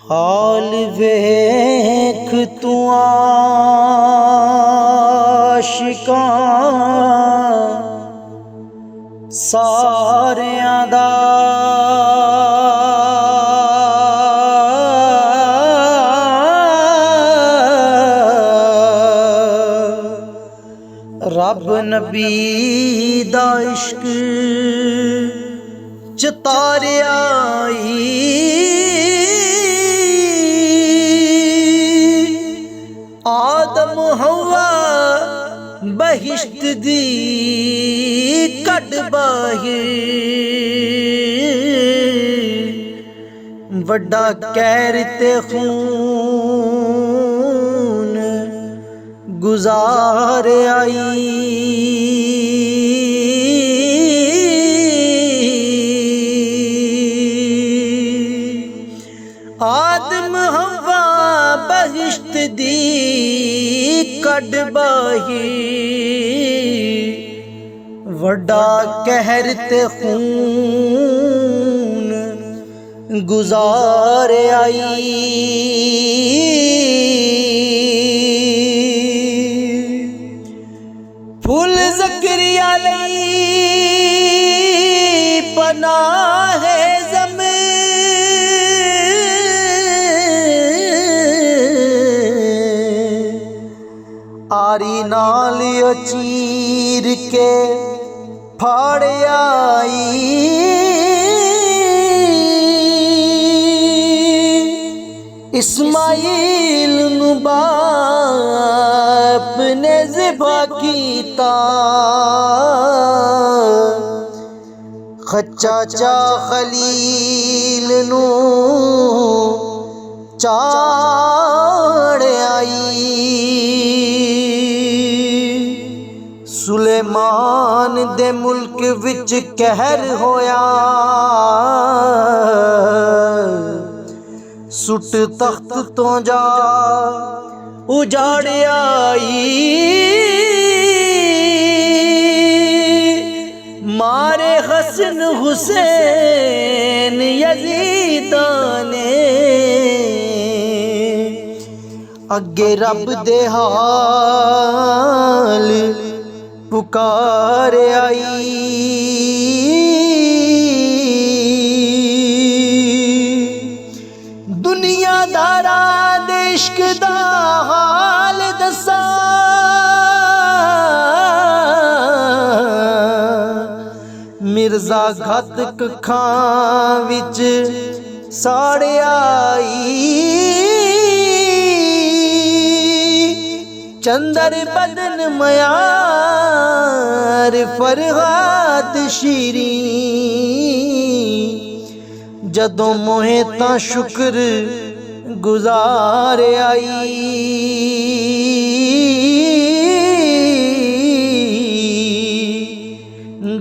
हाल वेख तू आशिकां सारियां दा रब नबी दा इश्क चतारिया आदम हवा बहिश्त दी कड बाहिर वड्डा कहर ते खून गुजार आई। आदम हवा बहिश्त दी कड बाहिर वड्डा कहर ते खून गुजार आई। फुल ज़करिया लई पनाह ज़मीं आरी नाल चीर के फाड़ आई। इस्माइल नु बाप ने ज़िबा कीता खच्चा खलील नु चाड़ आई। सुलेमान दे मुल्क विच कहर होया सुट तख्त तो जा उजाड़ आई। मारे हसन हुसैन यजीदा ने अगे रब दे हाल पुकार आई। दुनियादारा दे इश्क दा हाल दसा मिर्जा घातक खां विच साड़ आई। चंदर बदन मयार फरहाद शीरी जदों मोहे तां शुक्र गुजार आई।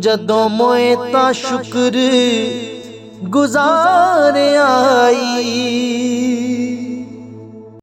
जदों मोहे तां शुक्र गुजार आई।